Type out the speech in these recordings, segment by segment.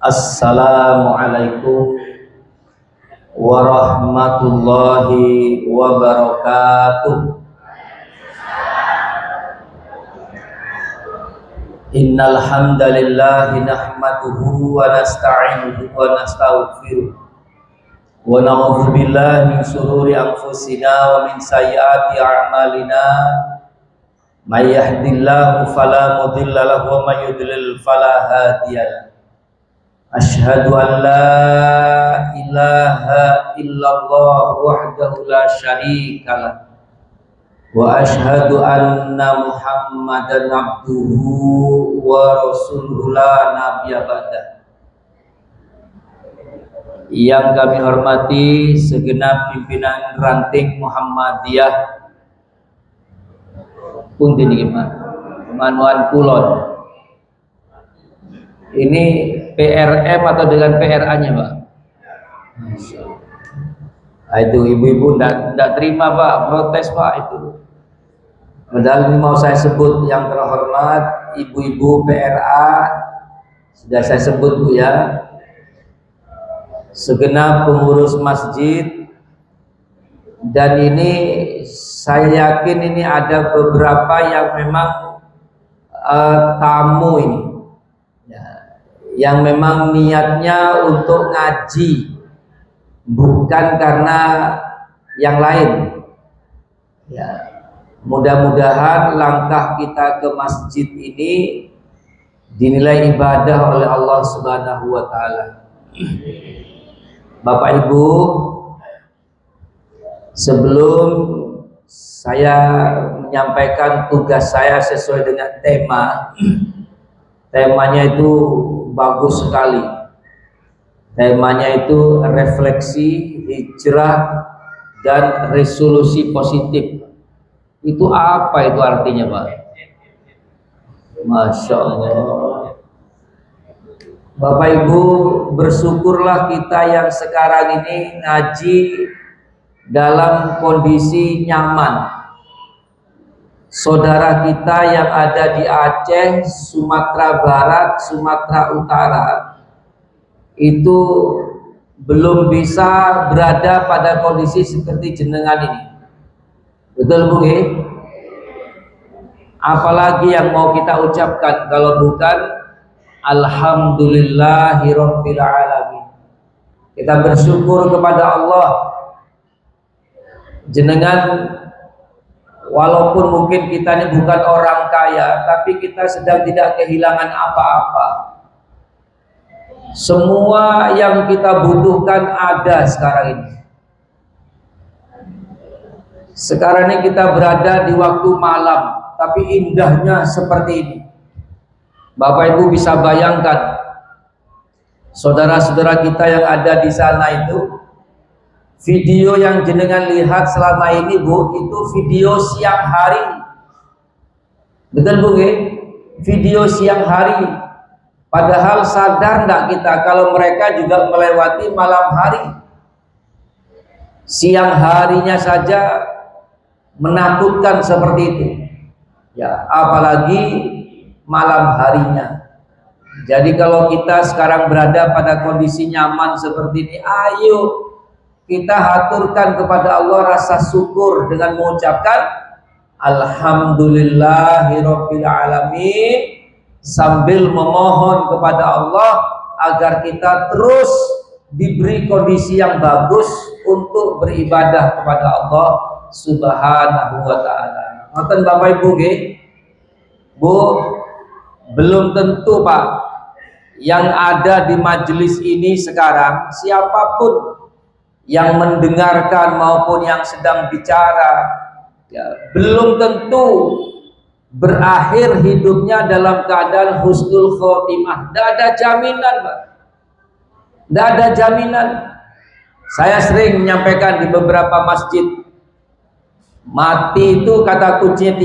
Assalamualaikum warahmatullahi wabarakatuh. Innal hamdalillah nahmaduhu wa nasta'inuhu wa nastaghfiruh wa na'udzu billahi min shururi anfusina wa min sayyiati a'malina. May yahdihillahu fala mudilla lahu wa may yudlil fala hadiyalah. Asyhadu an la ilaha illallah wahdahu la syarikalah wa asyhadu anna Muhammadan abduhu wa rasuluhu la nabiyya ba'dah. Yang kami hormati segenap pimpinan ranting Muhammadiyah punten niki Pak Manuan Kulon. Ini PRM atau dengan PRA-nya, Pak? Itu ibu-ibu tidak terima, Pak, protes, Pak, itu. Padahal ini mau saya sebut yang terhormat, ibu-ibu PRA, sudah saya sebut, Bu, ya. Segenap pengurus masjid, dan ini saya yakin ini ada beberapa yang memang tamu ini. Yang memang niatnya untuk ngaji, bukan karena yang lain. Ya, mudah-mudahan langkah kita ke masjid ini dinilai ibadah oleh Allah Subhanahu wa taala. Bapak Ibu, sebelum saya menyampaikan tugas saya sesuai dengan temanya itu bagus sekali. Temanya itu refleksi, hijrah, dan resolusi positif. Itu apa itu artinya, Pak? Masya Allah. Bapak Ibu, bersyukurlah kita yang sekarang ini ngaji dalam kondisi nyaman. Saudara kita yang ada di Aceh, Sumatera Barat, Sumatera Utara itu belum bisa berada pada kondisi seperti jenengan ini. Betul, Bu? Apalagi yang mau kita ucapkan kalau bukan alhamdulillahirabbil alamin. Kita bersyukur kepada Allah. Jenengan, walaupun mungkin kita ini bukan orang kaya, tapi kita sedang tidak kehilangan apa-apa. Semua yang kita butuhkan ada sekarang ini. Sekarang ini kita berada di waktu malam, tapi indahnya seperti ini. Bapak Ibu bisa bayangkan, saudara-saudara kita yang ada di sana itu, video yang jenengan lihat selama ini, Bu, itu video siang hari. Betul, Bu? Video siang hari. Padahal sadar enggak kita kalau mereka juga melewati malam hari. Siang harinya saja menakutkan seperti itu. Ya, apalagi malam harinya. Jadi kalau kita sekarang berada pada kondisi nyaman seperti ini, ayo kita haturkan kepada Allah rasa syukur dengan mengucapkan alhamdulillahirabbil alamin, sambil memohon kepada Allah agar kita terus diberi kondisi yang bagus untuk beribadah kepada Allah Subhanahu wa taala. Ngoten Bapak Ibu nggih. Bu, belum tentu, Pak, yang ada di majelis ini sekarang, siapapun yang mendengarkan maupun yang sedang bicara, ya, belum tentu berakhir hidupnya dalam keadaan husnul khotimah. Tidak ada jaminan, Pak. Tidak ada jaminan. Saya sering menyampaikan di beberapa masjid, mati itu kata kuncinya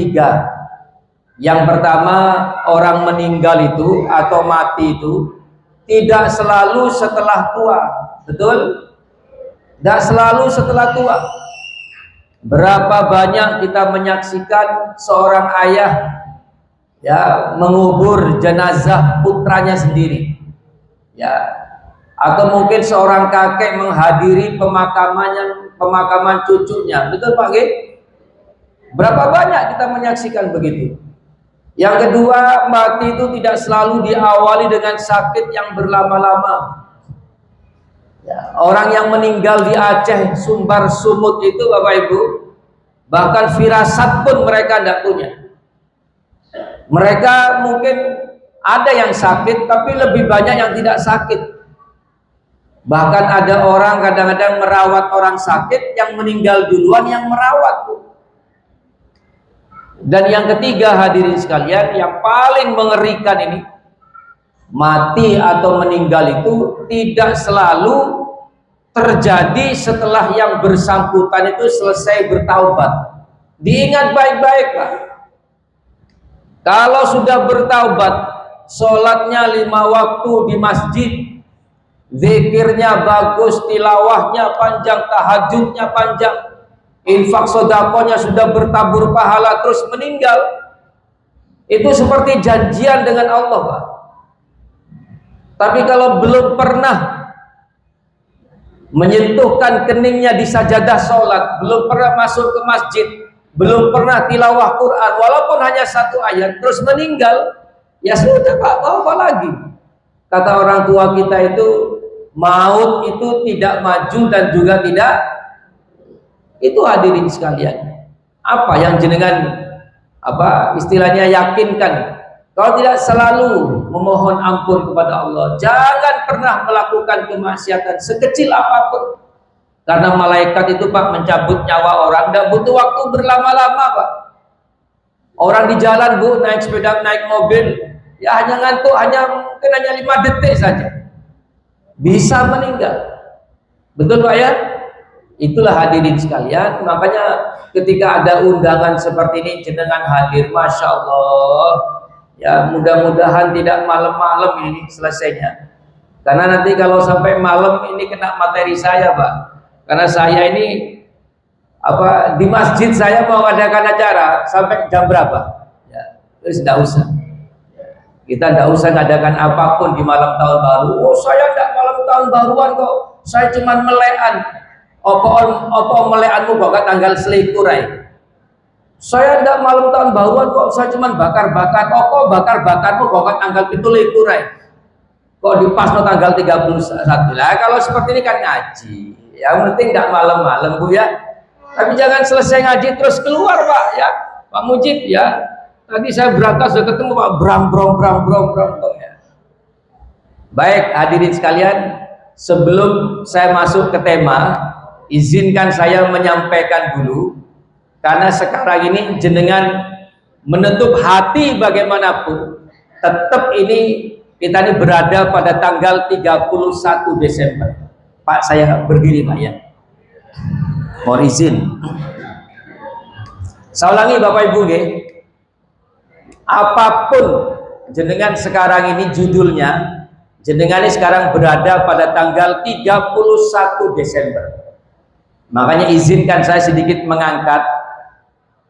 3. Yang pertama, orang meninggal itu atau mati itu tidak selalu setelah tua. Betul? Tidak selalu setelah tua. Berapa banyak kita menyaksikan seorang ayah ya mengubur jenazah putranya sendiri. Ya, atau mungkin seorang kakek menghadiri pemakaman cucunya, betul Pak G? Berapa banyak kita menyaksikan begitu. Yang kedua, mati itu tidak selalu diawali dengan sakit yang berlama-lama. Ya, orang yang meninggal di Aceh, Sumbar Sumut itu Bapak Ibu, bahkan firasat pun mereka tidak punya. Mereka mungkin ada yang sakit, tapi lebih banyak yang tidak sakit. Bahkan ada orang kadang-kadang merawat orang sakit, yang meninggal duluan yang merawat. Dan yang ketiga, hadirin sekalian, yang paling mengerikan ini, mati atau meninggal itu tidak selalu terjadi setelah yang bersangkutan itu selesai bertaubat. Diingat baik-baik Pak. Kalau sudah bertaubat, sholatnya 5 waktu di masjid, zikirnya bagus, tilawahnya panjang, tahajudnya panjang, infak sodakonya sudah bertabur pahala, terus meninggal, itu seperti janjian dengan Allah Pak. Tapi kalau belum pernah menyentuhkan keningnya di sajadah sholat, belum pernah masuk ke masjid, belum pernah tilawah Quran, walaupun hanya 1 ayat, terus meninggal, ya sudah Pak, mau apa lagi? Kata orang tua kita itu, maut itu tidak maju dan juga tidak. Itu hadirin sekalian, apa yang jenengan istilahnya yakinkan? Kalau tidak selalu memohon ampun kepada Allah, jangan pernah melakukan kemaksiatan sekecil apapun. Karena malaikat itu Pak mencabut nyawa orang tidak butuh waktu berlama-lama Pak. Orang di jalan Bu, naik sepeda, naik mobil, ya hanya ngantuk, mungkin hanya 5 detik saja bisa meninggal. Betul Pak ya? Itulah hadirin sekalian, makanya ketika ada undangan seperti ini jenengan hadir, Masya Allah. Ya mudah-mudahan tidak malam-malam ini selesainya. Karena nanti kalau sampai malam ini kena materi saya Pak. Karena saya ini di masjid saya mau adakan acara sampai jam berapa? Ya, terus tidak usah. Kita tidak usah ngadakan apapun di malam tahun baru. Oh saya tidak malam tahun baruan kok. Saya cuma melean. Apa meleanmu kok tanggal selikurai. Saya tidak malam tahun baruan kok. Saya cuma bakar-bakar. Kok bakar-bakarmu kok tanggal itu likurai. Kok dipasno tanggal 31. Lah kalau seperti ini kan ngaji. Yang penting nggak malam-malam Bu ya. Tapi jangan selesai ngaji terus keluar Pak ya. Pak Mujib ya. Tadi saya berangkat sudah ketemu Pak brang ya. Baik hadirin sekalian, sebelum saya masuk ke tema, izinkan saya menyampaikan dulu, karena sekarang ini jenengan menutup hati bagaimanapun, tetap ini kita ini berada pada tanggal 31 Desember. Pak saya berdiri Pak ya. Mohon izin. Saya ulangi Bapak Ibu nggih. Apapun jenengan sekarang ini judulnya, jenengan ini sekarang berada pada tanggal 31 Desember. Makanya izinkan saya sedikit mengangkat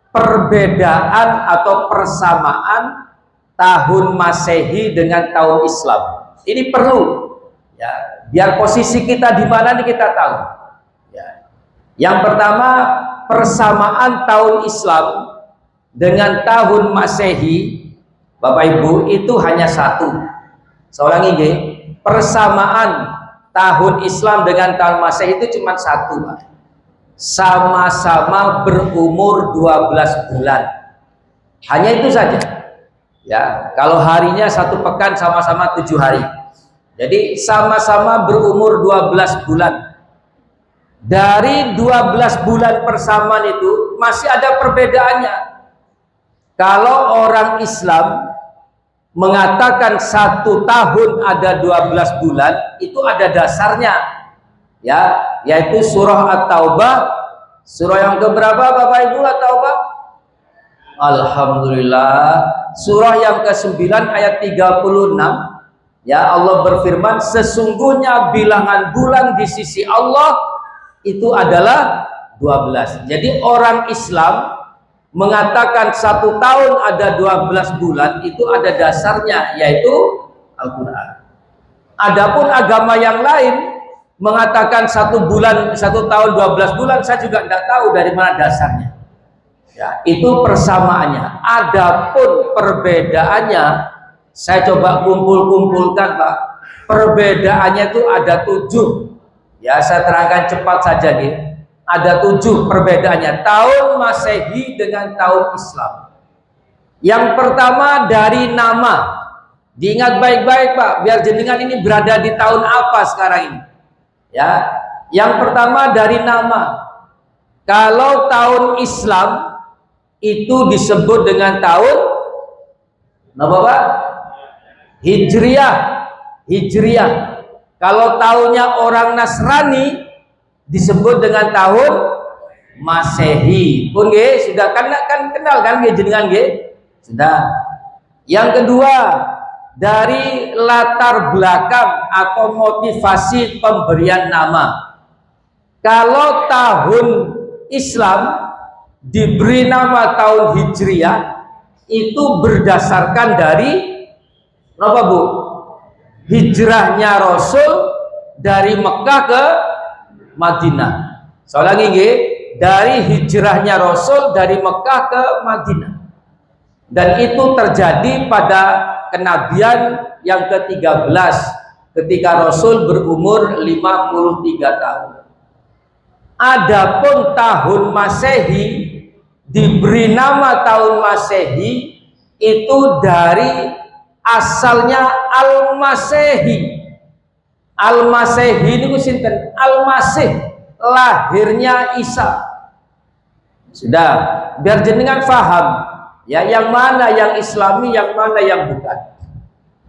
perbedaan atau persamaan tahun Masehi dengan tahun Islam. Ini perlu ya, biar posisi kita di mana nih kita tahu. Ya. Yang pertama, persamaan tahun Islam dengan tahun Masehi, Bapak Ibu, itu hanya satu. Saya ulangi nggih, persamaan tahun Islam dengan tahun Masehi itu cuma satu, Pak. Sama-sama berumur 12 bulan. Hanya itu saja. Ya, kalau harinya 1 pekan sama-sama 7 hari. Jadi sama-sama berumur 12 bulan. Dari 12 bulan persamaan itu masih ada perbedaannya. Kalau orang Islam mengatakan 1 tahun ada 12 bulan, itu ada dasarnya, ya, yaitu surah At-Taubah, surah yang keberapa Bapak Ibu At-Taubah? Alhamdulillah, surah yang ke-9 ayat 36, ya, Allah berfirman, sesungguhnya bilangan bulan di sisi Allah itu adalah 12. Jadi orang Islam mengatakan 1 tahun ada 12 bulan itu ada dasarnya, yaitu Al-Quran. Adapun agama yang lain mengatakan 1 bulan, 1 tahun, 12 bulan, saya juga tidak tahu dari mana dasarnya. Ya, itu persamaannya. Adapun perbedaannya, saya coba kumpulkan, Pak. Perbedaannya itu ada 7. Ya, saya terangkan cepat saja nih. Ada 7 perbedaannya. Tahun Masehi dengan tahun Islam. Yang pertama dari nama. Diingat baik-baik, Pak, biar jenengan ini berada di tahun apa sekarang ini. Ya, yang pertama dari nama. Kalau tahun Islam itu disebut dengan tahun apa, Pak? Hijriah. Kalau tahunnya orang Nasrani disebut dengan tahun Masehi. Pun nggih, sudah kan kenal kan nggih jenengan nggih? Sudah. Yang kedua, dari latar belakang atau motivasi pemberian nama. Kalau tahun Islam diberi nama tahun Hijriah itu berdasarkan dari apa, Bu? Hijrahnya Rasul dari Mekah ke Madinah. Saya ulangi nggih, dari hijrahnya Rasul dari Mekah ke Madinah. Dan itu terjadi pada kenabian yang ke-13 ketika Rasul berumur 53 tahun. Adapun tahun Masehi diberi nama tahun Masehi itu dari asalnya Al-Masehi. Al-Masehi ini sinten? Al-Masih, lahirnya Isa. Sudah, biar jenengan paham ya, yang mana yang Islami, yang mana yang bukan.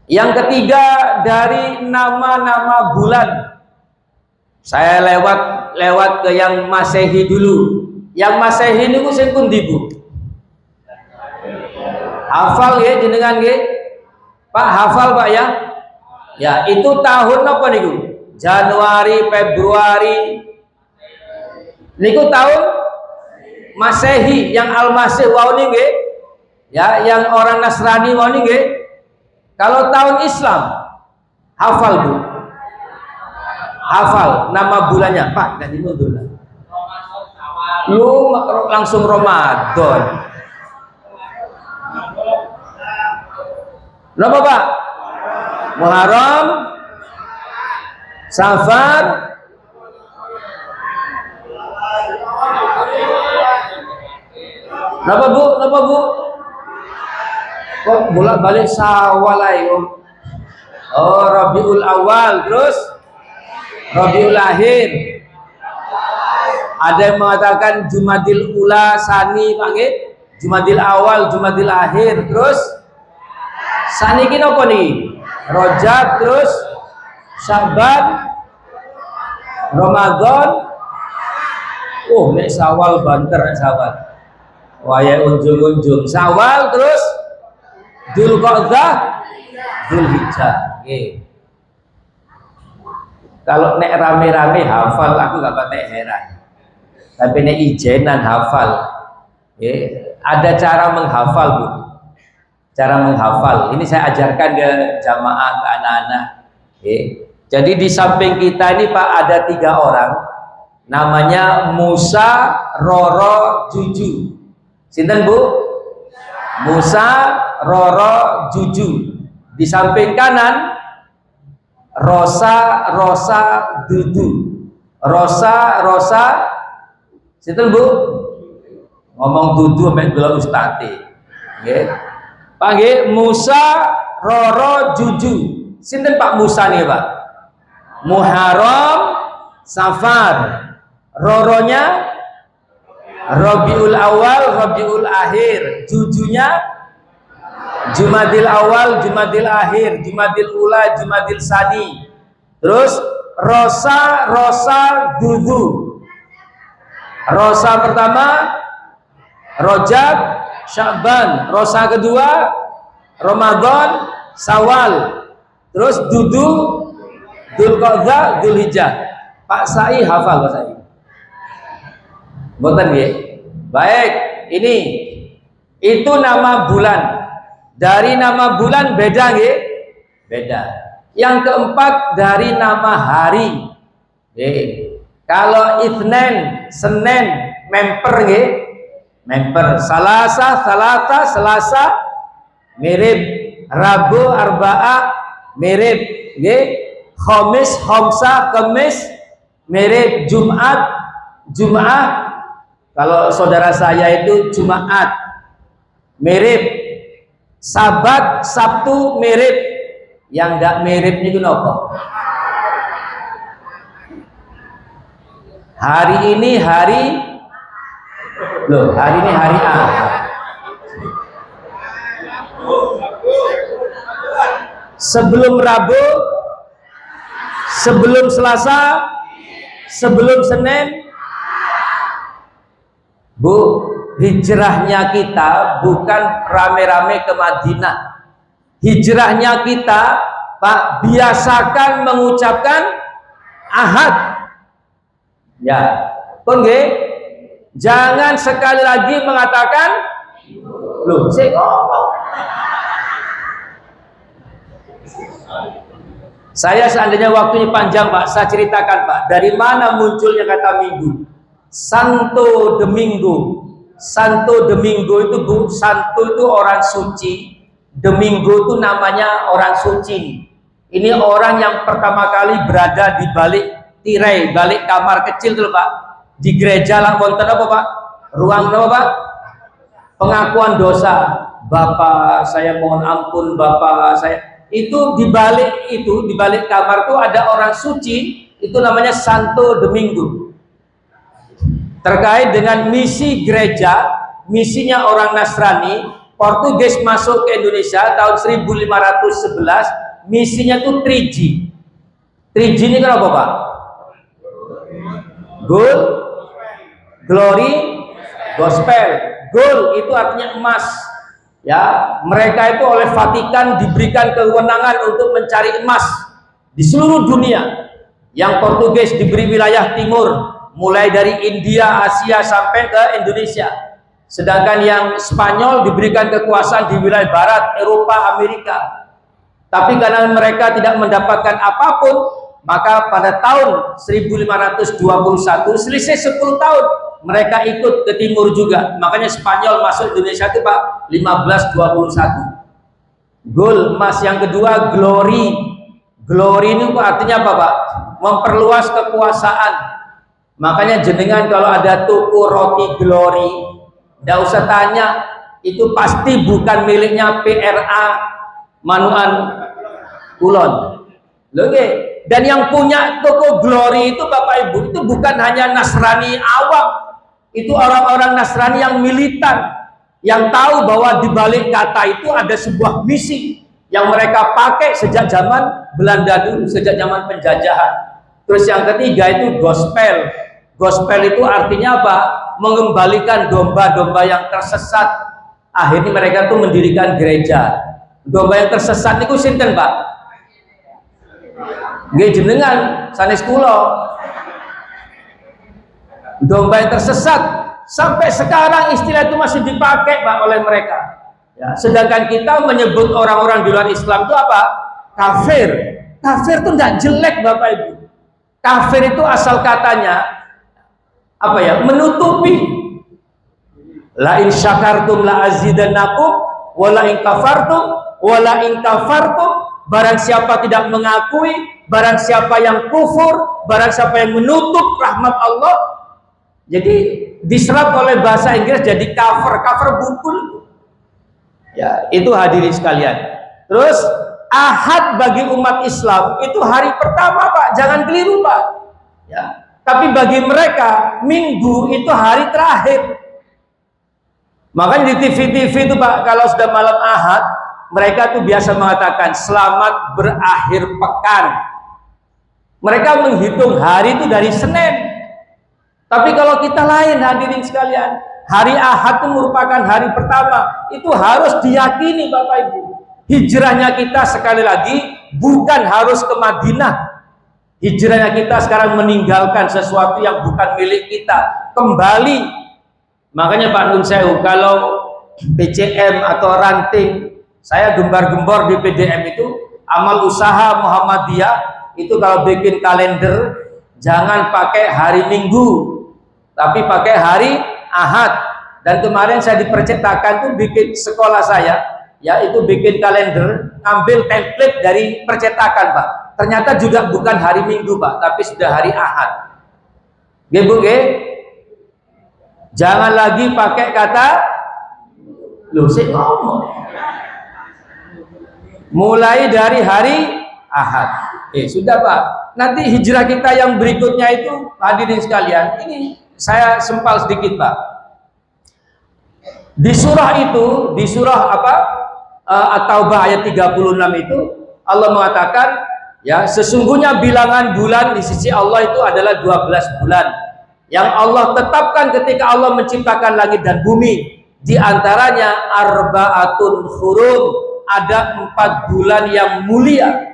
Yang ketiga dari nama-nama bulan. Saya lewat ke yang Masehi dulu. Yang Masehi ini ku sing pundi, Bu? Hafal ya jenengan nggih? Pak, hafal Pak ya? Ya, itu tahun apa niku? Januari, Februari. Niku tahun Masehi, yang Al-Masih wau nggih. Ya, yang orang Nasrani wau nggih. Kalau tahun Islam hafal, Bu. Hafal nama bulannya, Pak, ganti mundur lah. Lu langsung Ramadan. Napa, Pak? Muharram, Safar, napa Bu? Napa Bu? Kok bolak-balik Syawal ayo. Oh, Rabiul Awal, terus Rabiul Akhir. Ada yang mengatakan Jumadil Ula, Sani, Pak nggih? Jumadil Awal, Jumadil Akhir, terus Sani ki napa niki? Rajab, terus Sya'ban, Ramadan. Oh, nek Syawal banter nek Syawal. Waya unjung-unjung Syawal, terus Dzulqa'dah, Dzulhijjah. Nggih. Kalau nek rame-rame hafal aku gak patek heran. Tapi nek ijenan hafal. Ada cara menghafal, Bu. Cara menghafal. Ini saya ajarkan ke jamaah, ke anak-anak. Jadi di samping kita ini Pak ada 3 orang. Namanya Musa, Roro, Juju. Sinten, Bu? Musa, Roro, Juju. Di samping kanan Rosa, Dudu. Rosa, sinten, Bu? Ngomong Dudu sampai gelar ustati. Nggih. Pak nggih, Musa, Roro, Juju. Sinten Pak Musa nih, Pak? Muharram, Safar. Roronya Rabiul Awal, Rabiul Akhir. Jujunya Jumadil Awal, Jumadil Akhir, Jumadil Ula, Jumadil Sani. Terus Rosa, Dudu. Rosa pertama Rajab, Sya'ban. Rosa kedua Ramadan, Syawal. Terus Dudu, Dzulqa'dah, Dzulhijjah. Pak Sai hafal Pak Sai? Boten nggih. Baik, ini itu nama bulan. Dari nama bulan beda nggih? Beda. Yang keempat dari nama hari. Kalau Itsnin, Senin, memper memper. Selasa, mirip. Rabu, Arba'a, mirip. Khamis, Khamsa, Kemis, mirip. Jumat, Jum'ah. Kalau saudara saya itu Jumat, mirip. Sabat, Sabtu, mirip. Yang enggak mirip itu apa? Hari ini hari Ahad. Sebelum Rabu, sebelum Selasa, sebelum Senin. Bu, hijrahnya kita bukan rame-rame ke Madinah. Hijrahnya kita, Pak, biasakan mengucapkan Ahad. Ya, pun jangan sekali lagi mengatakan loh, saya ngomong. Saya seandainya waktunya panjang, Pak, saya ceritakan, Pak, dari mana munculnya kata minggu. Santo Domingo. Santo Domingo itu, Bu, santo itu orang suci, Domingo itu namanya orang suci. Ini orang yang pertama kali berada di balik tirai, balik kamar kecil dulu, Pak, di gereja lah, wonten apa, Pak? Ruang apa, Pak? Pengakuan dosa. Bapak saya mohon ampun, Bapak saya. Itu di balik kamar tuh ada orang suci, itu namanya Santo Domingo. Terkait dengan misi gereja, misinya orang Nasrani, Portugis masuk ke Indonesia tahun 1511, misinya tuh 3G. 3G ini kan apa, Pak? Gold, glory, gospel. Gold itu artinya emas. Ya, mereka itu oleh Vatikan diberikan kewenangan untuk mencari emas di seluruh dunia. Yang Portugis diberi wilayah timur, mulai dari India, Asia sampai ke Indonesia. Sedangkan yang Spanyol diberikan kekuasaan di wilayah barat, Eropa, Amerika. Tapi karena mereka tidak mendapatkan apapun, maka pada tahun 1521, selisih 10 tahun, mereka ikut ke timur juga. Makanya Spanyol masuk Indonesia itu, Pak, 1521. Gold, emas. Yang kedua, glory. Glory ini artinya apa, Pak? Memperluas kekuasaan. Makanya jenengan kalau ada toko roti glory, tidak usah tanya, itu pasti bukan miliknya PRA Manuan Kulon. Loh, dan yang punya toko glory itu, Bapak Ibu, itu bukan hanya Nasrani awam, itu orang-orang Nasrani yang militan, yang tahu bahwa di balik kata itu ada sebuah misi yang mereka pakai sejak zaman Belanda dulu, sejak zaman penjajahan. Terus yang ketiga itu gospel. Gospel itu artinya apa? Mengembalikan domba-domba yang tersesat. Akhirnya mereka tuh mendirikan gereja. Domba yang tersesat itu sinten, Pak? Nggih jenengan sanes kula. Domba yang tersesat sampai sekarang istilah itu masih dipakai, Pak, oleh mereka. Ya, sedangkan kita menyebut orang-orang di luar Islam itu apa? Kafir. Kafir itu tidak jelek, Bapak Ibu. Kafir itu asal katanya apa ya? Menutupi. La in syakartum la azidannakum wa la in kafartum wa la in kafartum. Barang siapa tidak mengakui, barang siapa yang kufur, barang siapa yang menutup rahmat Allah, jadi diserap oleh bahasa Inggris jadi cover buku. Ya, itu hadirin sekalian. Terus Ahad bagi umat Islam itu hari pertama, Pak, jangan keliru, Pak. Ya, tapi bagi mereka Minggu itu hari terakhir. Makanya di TV itu, Pak, kalau sudah malam Ahad, mereka tuh biasa mengatakan selamat berakhir pekan. Mereka menghitung hari itu dari Senin. Tapi kalau kita lain, hadirin sekalian, hari Ahad itu merupakan hari pertama. Itu harus diyakini, Bapak Ibu. Hijrahnya kita sekali lagi bukan harus ke Madinah. Hijrahnya kita sekarang meninggalkan sesuatu yang bukan milik kita, kembali. Makanya Pak Nun Sewu, kalau PCM atau ranting, saya gembar-gembor di PDM itu amal usaha Muhammadiyah itu kalau bikin kalender jangan pakai hari Minggu, tapi pakai hari Ahad. Dan kemarin saya di percetakan tuh bikin sekolah saya, ya itu bikin kalender, ambil template dari percetakan Pak. Ternyata juga bukan hari Minggu Pak, tapi sudah hari Ahad. Bu, jangan lagi pakai kata loh, saya ngomong. Mulai dari hari Ahad. Sudah Pak. Nanti hijrah kita yang berikutnya itu, hadirin sekalian, ini saya sempal sedikit Pak. Di surah itu, di surah apa? At-Taubah ayat 36 itu Allah mengatakan, ya, sesungguhnya bilangan bulan di sisi Allah itu adalah 12 bulan yang Allah tetapkan ketika Allah menciptakan langit dan bumi. Di antaranya arba'atun hurum, ada 4 bulan yang mulia.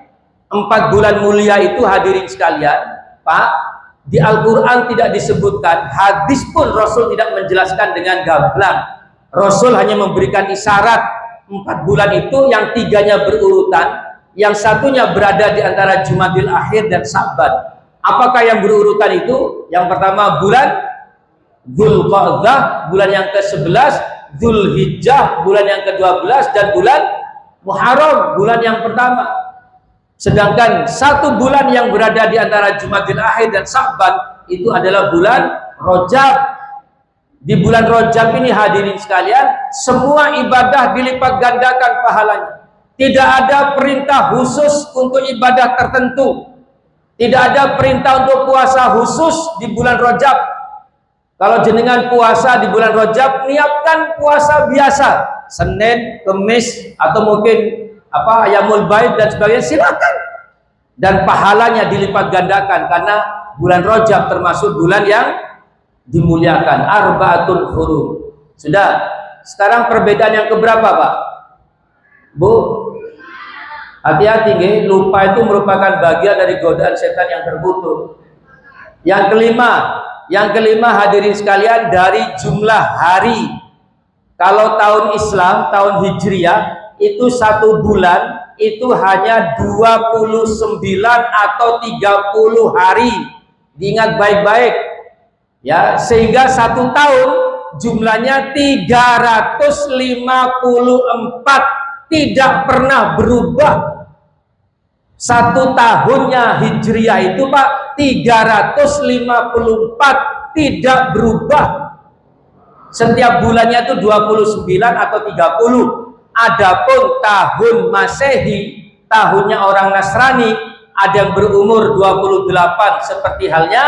4 bulan mulia itu hadirin sekalian, Pak, di Al-Quran tidak disebutkan, hadis pun Rasul tidak menjelaskan dengan gamblang. Rasul hanya memberikan isyarat 4 bulan itu, yang 3-nya berurutan, yang 1-nya berada di antara Jumadil Akhir dan Sa'ban. Apakah yang berurutan itu? Yang pertama bulan Dzulqa'dah, bulan yang ke-11, Dzulhijjah, bulan yang ke-12, dan bulan Muharram, bulan yang pertama. Sedangkan 1 bulan yang berada di antara Jumadil Akhir dan Sa'ban itu adalah bulan Rajab. Di bulan Rajab ini hadirin sekalian, semua ibadah dilipat gandakan pahalanya. Tidak ada perintah khusus untuk ibadah tertentu. Tidak ada perintah untuk puasa khusus di bulan Rajab. Kalau jenengan puasa di bulan Rajab, niatkan puasa biasa, Senin, Kamis, atau mungkin apa Ayamul Bait dan sebagainya, silakan. Dan pahalanya dilipat gandakan karena bulan Rajab termasuk bulan yang dimuliakan. Arba'atul hurum. Sudah. Sekarang perbedaan yang keberapa Pak? Bu, hati-hati nggih, lupa itu merupakan bagian dari godaan setan yang terkutuk. Yang kelima hadirin sekalian, dari jumlah hari. Kalau tahun Islam, tahun Hijriah itu 1 bulan itu hanya 29 atau 30 hari. Diingat baik-baik. Ya, sehingga 1 tahun jumlahnya 354, tidak pernah berubah. 1 tahunnya Hijriah itu Pak 354, tidak berubah. Setiap bulannya itu 29 atau 30. Adapun tahun Masehi, tahunnya orang Nasrani, ada yang berumur 28 seperti halnya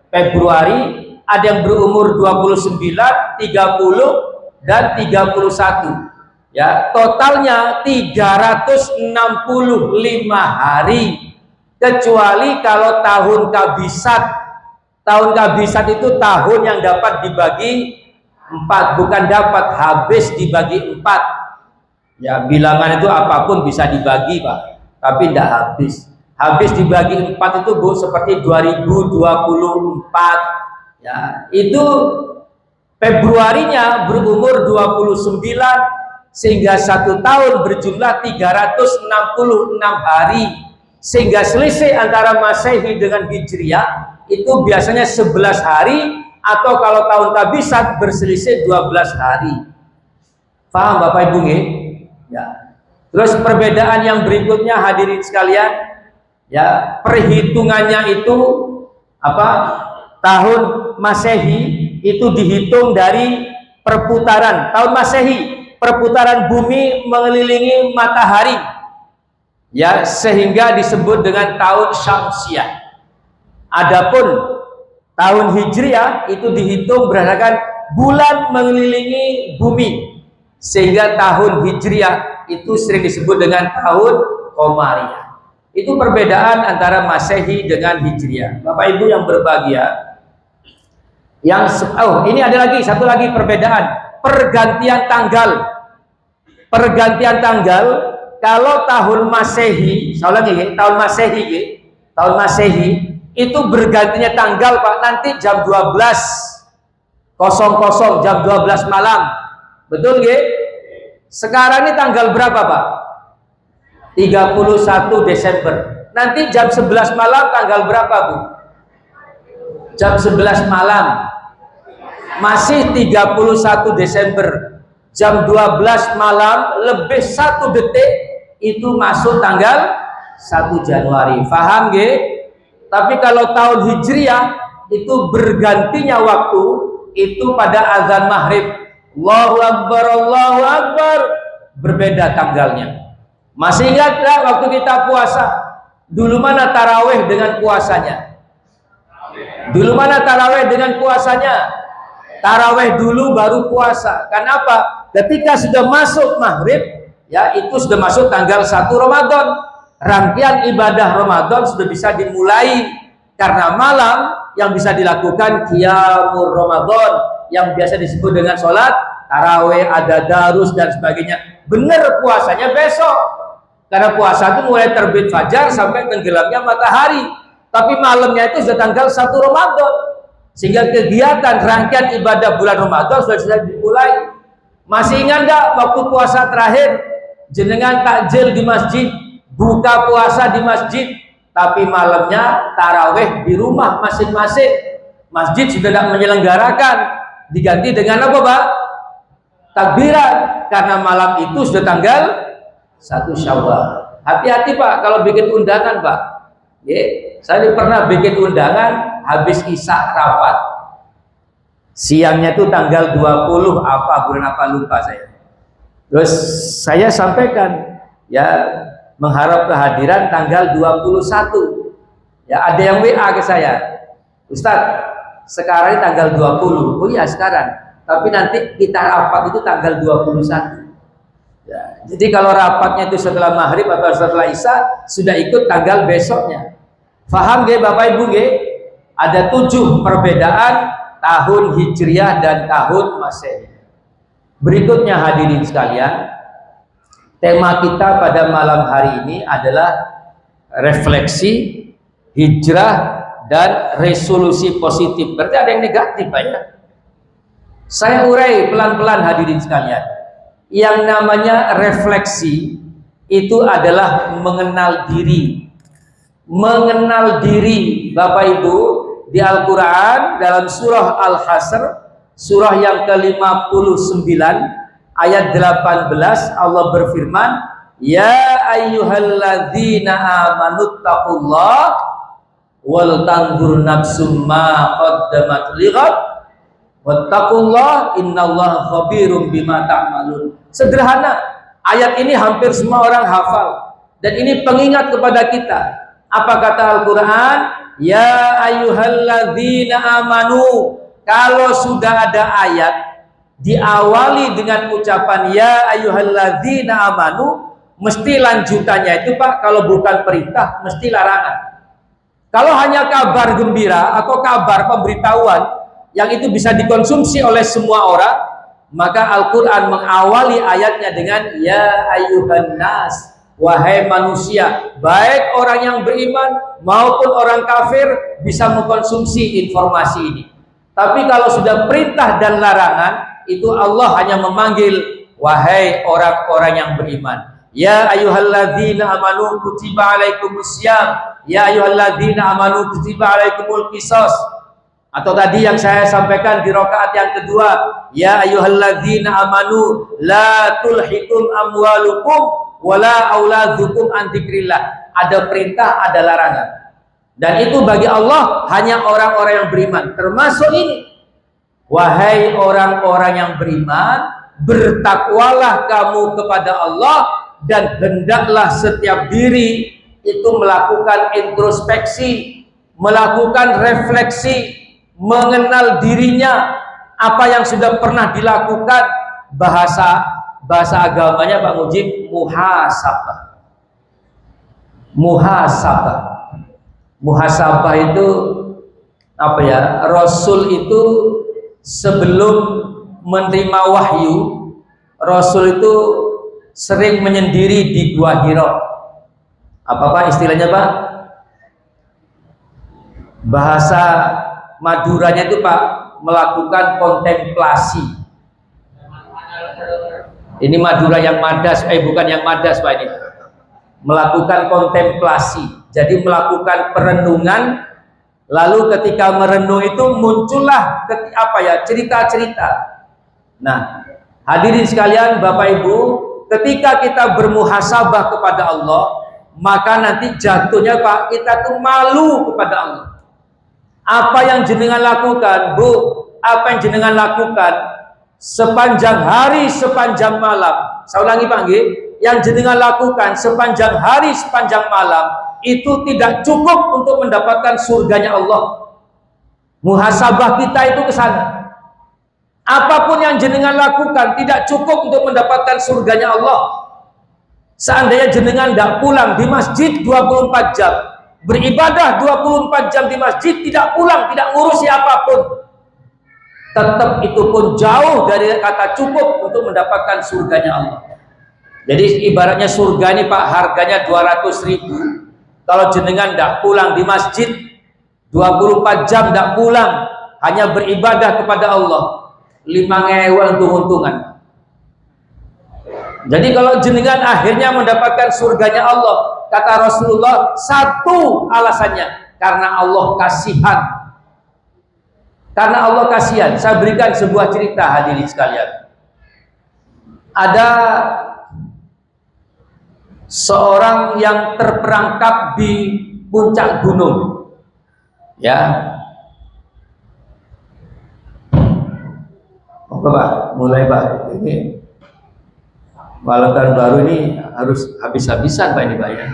Februari, ada yang berumur 29, 30, dan 31. Ya, totalnya 365 hari. Kecuali kalau tahun Kabisat. Tahun Kabisat itu tahun yang dapat dibagi 4, bukan dapat, habis dibagi 4. Ya, bilangan itu apapun bisa dibagi Pak, tapi tidak habis. Habis dibagi 4 itu Bu, seperti 2024. Ya, itu Februarinya berumur 29, sehingga 1 tahun berjumlah 366 hari. Sehingga selisih antara Masehi dengan Hijriah itu biasanya 11 hari, atau kalau tahun Kabisat berselisih 12 hari. Paham Bapak Ibu nggih? Ya. Terus perbedaan yang berikutnya hadirin sekalian, ya, perhitungannya itu apa? Tahun Masehi itu dihitung dari perputaran. Tahun Masehi, perputaran bumi mengelilingi matahari, ya, sehingga disebut dengan tahun Syamsiah. Adapun tahun Hijriah itu dihitung berdasarkan bulan mengelilingi bumi, sehingga tahun Hijriah itu sering disebut dengan tahun Qamariyah. Itu perbedaan antara Masehi dengan Hijriah. Bapak Ibu yang berbahagia, ini ada lagi satu lagi perbedaan, pergantian tanggal. Pergantian tanggal, kalau tahun Masehi, saya ulangi, tahun Masehi itu bergantinya tanggal Pak, nanti jam 12.00, jam 12 malam. Betul nggih? Sekarang ini tanggal berapa Pak? 31 Desember. Nanti jam 11 malam tanggal berapa, Bu? Jam 11 malam. Masih 31 Desember. Jam 12 malam lebih 1 detik itu masuk tanggal 1 Januari. Paham nggih? Tapi kalau tahun Hijriah itu bergantinya waktu itu pada azan maghrib. Allahu Akbar, Allahu Akbar. Berbeda tanggalnya. Masih ingat nggak waktu kita puasa? Dulu mana taraweh dengan puasanya? Dulu mana taraweh dengan puasanya? Taraweh dulu baru puasa. Kenapa? Ketika sudah masuk maghrib, ya itu sudah masuk tanggal 1 Ramadan. Rangkaian ibadah Ramadan sudah bisa dimulai karena malam yang bisa dilakukan qiyamul Ramadan yang biasa disebut dengan sholat taraweh, ada darus dan sebagainya. Benar puasanya besok. Karena puasa itu mulai terbit fajar sampai tenggelamnya matahari. Tapi malamnya itu sudah tanggal 1 Ramadan. Sehingga kegiatan rangkaian ibadah bulan Ramadan sudah dimulai. Masih ingat nggak waktu puasa terakhir jenengan takjil di masjid, buka puasa di masjid, tapi malamnya taraweh di rumah masing-masing. Masjid sudah tidak menyelenggarakan, diganti dengan apa, Pak? Takbiran, karena malam itu sudah tanggal 1 Syawal. Hati-hati, Pak, kalau bikin undangan, Pak. Saya pernah bikin undangan habis Isya rapat. Siangnya itu tanggal 20 apa bulan apa lupa saya. Terus saya sampaikan ya mengharap kehadiran tanggal 21. Ya ada yang WA ke saya. Ustadz, sekarang ini tanggal 20. Oh iya sekarang. Tapi nanti kita rapat itu tanggal 21. Ya, jadi kalau rapatnya itu setelah maghrib atau setelah Isya sudah ikut tanggal besoknya. Faham nggih Bapak Ibu nggih? Ada 7 perbedaan tahun Hijriah dan tahun Masehi. Berikutnya hadirin sekalian, tema kita pada malam hari ini adalah refleksi, hijrah, dan resolusi positif. Berarti ada yang negatif, Pak ya? Saya urai pelan-pelan hadirin sekalian. Yang namanya refleksi itu adalah mengenal diri. Mengenal diri, Bapak Ibu, di Al-Quran dalam surah Al-Hasr, surah yang ke-59 ayat 18, Allah berfirman, ya ayyuhalladzina amanuttaqullah wal tanzur nafsum ma qaddamat lighad wattaqullah innallaha khabirum bima ta'malun. Sederhana, ayat ini hampir semua orang hafal dan ini pengingat kepada kita. Apa kata Al-Quran? Ya ayyuhalladzina amanu. Kalau sudah ada ayat diawali dengan ucapan ya ayyuhalladzina amanu, mesti lanjutannya itu Pak, kalau bukan perintah mesti larangan. Kalau hanya kabar gembira atau kabar pemberitahuan yang itu bisa dikonsumsi oleh semua orang, maka Al-Quran mengawali ayatnya dengan ya ayyuhan nas, wahai manusia, baik orang yang beriman maupun orang kafir bisa mengkonsumsi informasi ini. Tapi kalau sudah perintah dan larangan, itu Allah hanya memanggil wahai orang-orang yang beriman. Ya ayyuhalladzina amanu kutiba alaikumusiyam, ya ayyuhalladzina amanu kutiba alaikumul qisas. Atau tadi yang saya sampaikan di rakaat yang kedua, ya ayyuhalladzina amanu la tulhikum amwalukum wala auladukum an dzikrillah. Ada perintah, ada larangan. Dan itu bagi Allah hanya orang-orang yang beriman. Termasuk ini. Wahai orang-orang yang beriman, bertakwalah kamu kepada Allah dan hendaklah setiap diri itu melakukan introspeksi, melakukan refleksi, mengenal dirinya, apa yang sudah pernah dilakukan. Bahasa agamanya Pak Mujib, muhasabah. Muhasabah itu apa ya? Rasul itu sebelum menerima wahyu, Rasul itu sering menyendiri di Gua Hira. Apa Pak istilahnya Pak? Bahasa Maduranya itu Pak, melakukan kontemplasi. Ini Madura yang madas, bukan yang madas Pak ini. melakukan kontemplasi, jadi melakukan perenungan. Lalu ketika merenung itu muncullah cerita-cerita. Nah, hadirin sekalian, Bapak Ibu, ketika kita bermuhasabah kepada Allah, maka nanti jatuhnya Pak, kita tuh malu kepada Allah. Apa yang jenengan lakukan, Bu, apa yang jenengan lakukan sepanjang hari, sepanjang malam. Saya ulangi Pak, yang jenengan lakukan sepanjang hari, sepanjang malam itu tidak cukup untuk mendapatkan surganya Allah. Muhasabah kita itu ke sana. Apapun yang jenengan lakukan tidak cukup untuk mendapatkan surganya Allah. Seandainya jenengan tidak pulang di masjid 24 jam, beribadah 24 jam di masjid, tidak pulang, tidak ngurusi apapun, tetap itu pun jauh dari kata cukup untuk mendapatkan surganya Allah. Jadi ibaratnya surga ini Pak, harganya 200.000. Kalau jenengan tidak pulang di masjid 24 jam, tidak pulang, hanya beribadah kepada Allah, 5.000 untung-untungan. Jadi kalau jenengan akhirnya mendapatkan surganya Allah, kata Rasulullah, satu alasannya, karena Allah kasihan. Karena Allah kasihan. Saya berikan sebuah cerita hadirin sekalian. Ada seorang yang terperangkap di puncak gunung, ya. Oke Pak, mulai Pak. Ini malam tahun baru ini harus habis-habisan Pak ini Pak ya.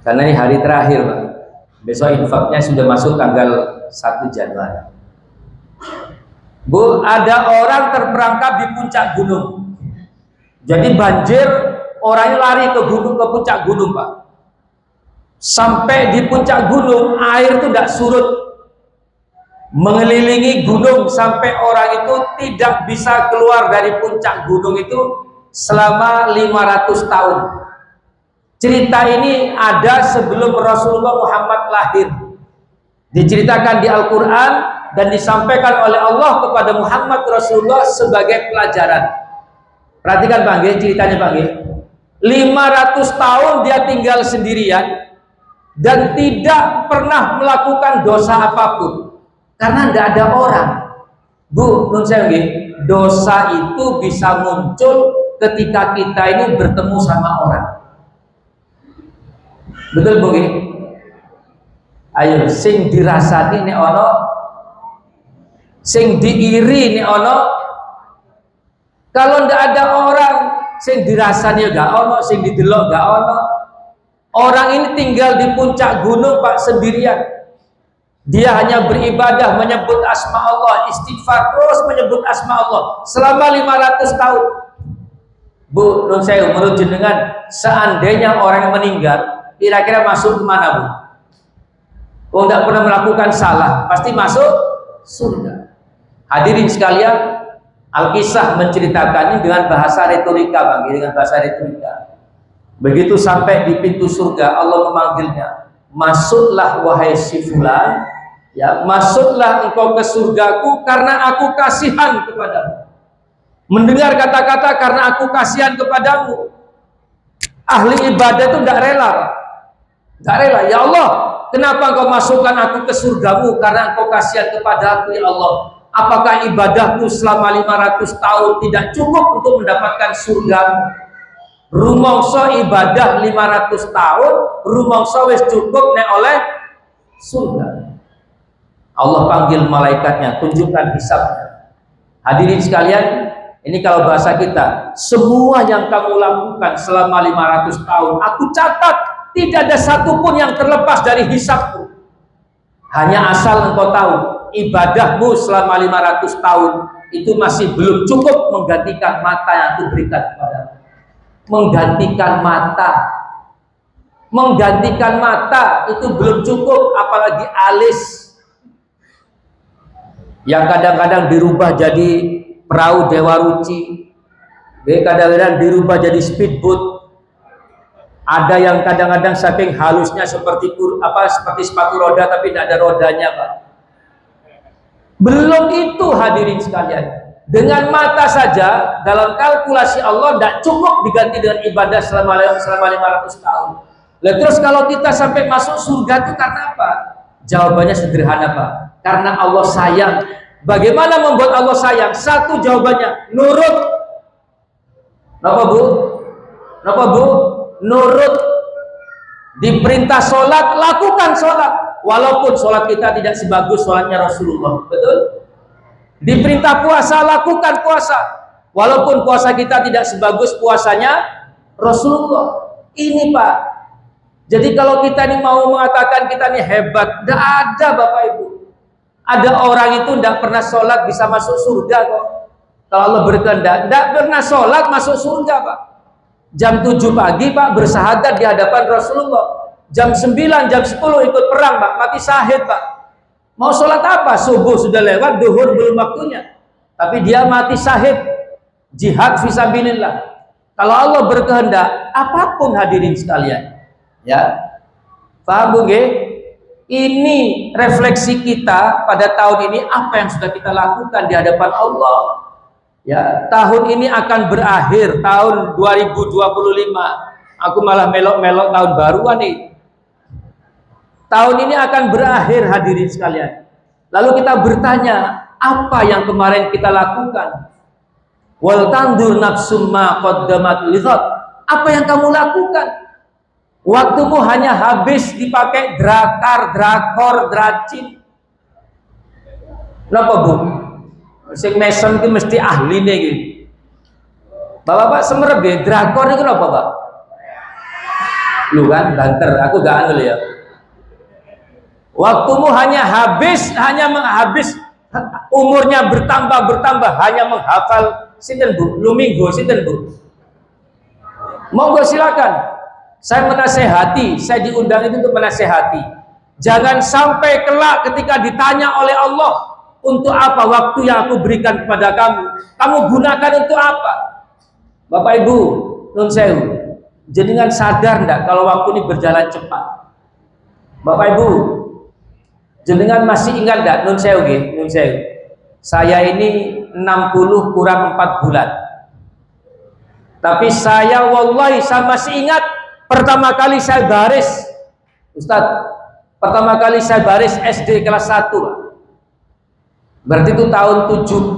Karena ini hari terakhir Pak. Besok infaknya sudah masuk tanggal 1 Januari. Bu, ada orang terperangkap di puncak gunung. Jadi banjir, orangnya lari ke puncak gunung Pak. Sampai di puncak gunung air itu tidak surut, mengelilingi gunung sampai orang itu tidak bisa keluar dari puncak gunung itu selama 500 tahun. Cerita ini ada sebelum Rasulullah Muhammad lahir, diceritakan di Al-Quran dan disampaikan oleh Allah kepada Muhammad Rasulullah sebagai pelajaran. Perhatikan Bang, ceritanya Bang. 500 tahun dia tinggal sendirian dan tidak pernah melakukan dosa apapun karena tidak ada orang. Bu, menurut saya dosa itu bisa muncul ketika kita ini bertemu sama orang. Betul Bu? Ayo, sing dirasani nek ono, sing diiri nek ono. Kalau tidak ada orang, sing dirasani gak ono, sing didelok gak ono. Orang ini tinggal di puncak gunung Pak sendirian. Dia hanya beribadah, menyebut asma Allah, istighfar, terus menyebut asma Allah selama 500 tahun. Bu, nun saya menurut jenengan, seandainya orang yang meninggal, kira-kira masuk kemana Bu? Oh, tidak pernah melakukan salah, pasti masuk surga. Hadirin sekalian, Al-Kisah menceritakan ini dengan bahasa retorika Bang, dengan bahasa retorika. Begitu sampai di pintu surga, Allah memanggilnya, masuklah wahai si fulan, ya, masuklah engkau ke surgaku karena aku kasihan kepadamu. Mendengar kata-kata karena aku kasihan kepadamu. Ahli ibadah itu tidak rela, tidak rela. Ya Allah, kenapa engkau masukkan aku ke surgamu? Karena engkau kasihan kepadaku ya Allah. Apakah ibadahku selama 500 tahun tidak cukup untuk mendapatkan surga? Rumangsa ibadah 500 tahun, rumangsa wis cukup nek oleh surga. Allah panggil malaikatnya, tunjukkan hisabnya. Hadirin sekalian, ini kalau bahasa kita, semua yang kamu lakukan selama 500 tahun, aku catat, tidak ada satupun yang terlepas dari hisabku. Hanya asal engkau tahu, ibadahmu selama 500 tahun itu masih belum cukup menggantikan mata yang aku berikan kepadamu. Menggantikan mata itu belum cukup, apalagi alis yang kadang-kadang dirubah jadi perahu Dewa Ruci, kadang-kadang dirubah jadi speedboat. Ada yang kadang-kadang saking halusnya seperti sepatu roda tapi tidak ada rodanya Pak. Belum itu hadirin sekalian, Dengan mata saja dalam kalkulasi Allah tidak cukup diganti dengan ibadah selama 500 tahun. Lah terus kalau kita sampai masuk surga itu karena apa? Jawabannya sederhana, Pak. Karena Allah sayang. Bagaimana membuat Allah sayang? Satu jawabannya, nurut. Kenapa, Bu? Kenapa, Bu? Nurut. Diperintah sholat, lakukan sholat. Walaupun sholat kita tidak sebagus sholatnya Rasulullah. Betul? Diperintah puasa, lakukan puasa. Walaupun puasa kita tidak sebagus puasanya Rasulullah. Ini, Pak. Jadi kalau kita ini mau mengatakan kita ini hebat, tidak ada, Bapak Ibu. Ada orang itu tidak pernah sholat bisa masuk surga kok. Kalau Allah berkehendak, tidak pernah sholat masuk surga, Pak. Jam 7 pagi, Pak, bersahadat di hadapan Rasulullah. Jam 9, jam 10 ikut perang, Pak, mati syahid, Pak. Mau sholat apa? Subuh sudah lewat, duhur belum waktunya. Tapi dia mati syahid, jihad fisabilillah. Kalau Allah berkehendak, apapun hadirin sekalian. Ya, paham, Bu? Ini refleksi kita pada tahun ini, apa yang sudah kita lakukan di hadapan Allah. Ya, tahun ini akan berakhir, tahun 2025. Aku malah melok-melok tahun baruan nih. Tahun ini akan berakhir, hadirin sekalian. Lalu kita bertanya, apa yang kemarin kita lakukan? Wal tandur nafsum ma qaddamat lighad. Apa yang kamu lakukan? Waktumu hanya habis dipakai drakor, dracin. Kenapa, Bu? Sing meson itu mesti ahli nih gitu. Bapak-bapak semerep ya, drakor itu apa, Pak? Lu kan banter, aku gak anu ya. Waktumu hanya habis, umurnya bertambah, hanya menghafal sinten, Bu? Luminggo sinten, Bu? Monggo silakan. Saya menasehati, saya diundang itu untuk menasehati. Jangan sampai kelak ketika ditanya oleh Allah, untuk apa waktu yang aku berikan kepada kamu? Kamu gunakan untuk apa? Bapak Ibu, nun sewu, jenengan sadar enggak kalau waktu ini berjalan cepat? Bapak Ibu, jenengan masih ingat enggak, nun sewu, nun sewu. Saya ini 60 kurang 4 bulan. Tapi saya wallahi saya masih ingat pertama kali saya baris, Ustadz, pertama kali saya baris SD kelas 1. Berarti itu tahun 72.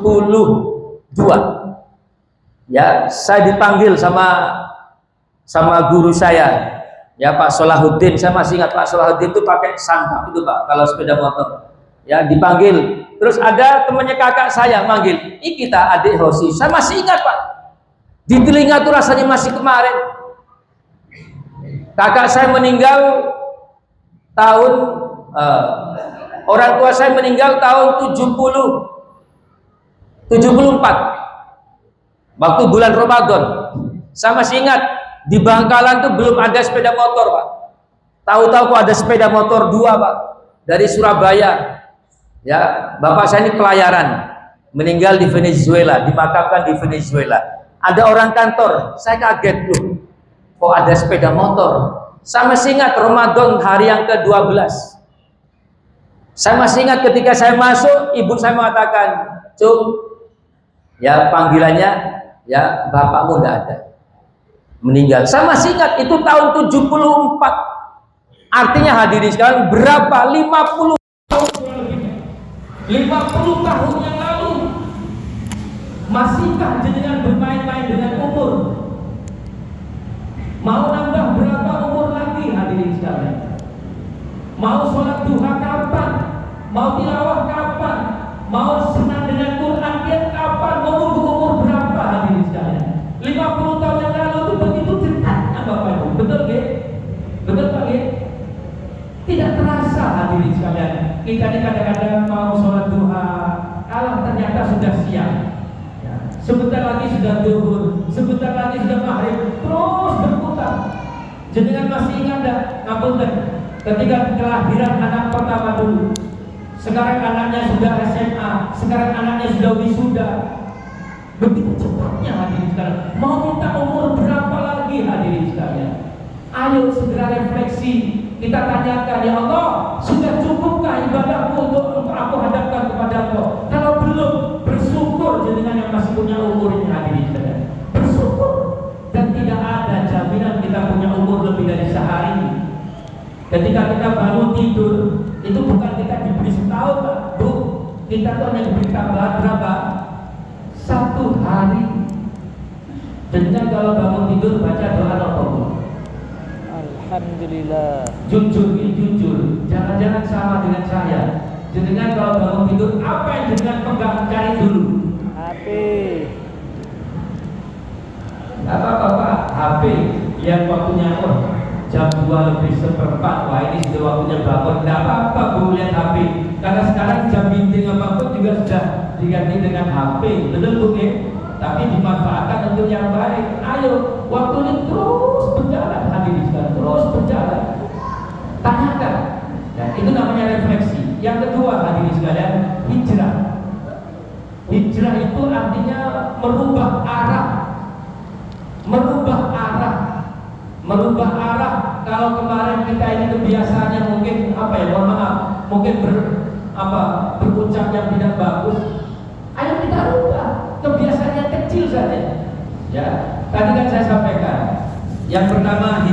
Ya, saya dipanggil sama guru saya. Ya, Pak Solahuddin, saya masih ingat Pak Solahuddin itu pakai sangkap itu, Pak, kalau sepeda motor. Ya, dipanggil. Terus ada temannya kakak saya manggil, "Ih, kita adik Hosi." Saya masih ingat, Pak. Di telinga tuh rasanya masih kemarin. Kakak saya meninggal tahun orang tua saya meninggal tahun 74 waktu bulan Ramadan. Saya masih ingat di Bangkalan tuh belum ada sepeda motor, Pak. Tahu-tahu kok ada sepeda motor 2, Pak, dari Surabaya. Ya, bapak saya ini pelayaran, meninggal di Venezuela, dimakamkan di Venezuela. Ada orang kantor, saya kaget loh. Kok ada sepeda motor? Saya masih ingat Ramadan hari yang ke-12. Saya masih ingat ketika saya masuk, ibu saya mengatakan, "Cung, ya panggilannya, ya bapakmu tidak ada, meninggal." Saya masih ingat itu tahun 74. Artinya hadirin sekalian, berapa? 50 tahun yang lalu. Masihkah jenengan bermain-main dengan umur? Mau nambah berapa umur lagi, hadirin sekalian? Mau sholat duha kapan? Mau tilawah kapan? Mau senang dengan Quran kapan? Mau nunggu umur berapa, hadirin sekalian? 50 tahun yang lalu itu begitu dekatnya, Bapak Ibu. Betul nggih? Betul Pak nggih? Tidak terasa, hadirin sekalian. Kita ini kadang-kadang mau sholat duha, Allah ternyata sudah siang. Sebentar lagi sudah zuhur, sebentar lagi sudah maghrib, terus berputar. Jenengan masih ingat enggak? Ngapunten, ketika kelahiran anak pertama dulu, sekarang anaknya sudah SMA, sekarang anaknya sudah wisuda. Begitu cepatnya, hadirin sekalian. Mau minta umur berapa lagi, hadirin sekalian? Ayo segera refleksi. Kita tanyakan, ya Allah, sudah cukupkah ibadahku untuk aku hadapkan kepada Allah? Kalau belum, bersyukur jenengan yang yang masih punya umur ini hadirin sekalian, bersyukur. Dan tidak ada jaminan kita punya umur lebih dari sehari. Ketika kita bangun tidur, itu bukan kita diberi setahun, Pak, Bu. Kita tuh hanya diberi tambahan berapa? 1 hari. Dengan kalau bangun tidur baca doa apa, Bu? Alhamdulillah. Jujur, jujur. Jangan-jangan sama dengan saya. Jenengan kalau bangun tidur, apa yang jenengan pegang, cari dulu? HP. Apa Pak? HP yang waktunya jam 2:04. Wah, ini sudah waktunya bangun. Tidak apa-apa Bu lihat HP. Karena sekarang jam meeting apapun juga sudah diganti dengan HP. Betul Bu ya? Tapi dimanfaatkan untuk yang baik. Ayo, waktu ini terus berjalan, hadirin sekalian, terus berjalan. Tanyakan. Nah, itu namanya refleksi. Yang kedua, hadirin sekalian, hijrah. Hijrah itu artinya merubah arah. Merubah arah. Kalau kemarin kita ini kebiasaannya mungkin mohon maaf, mungkin berucap yang tidak bagus. Ayo kita rubah kebiasaan yang kecil saja. Ya, tadi kan saya sampaikan. Yang pertama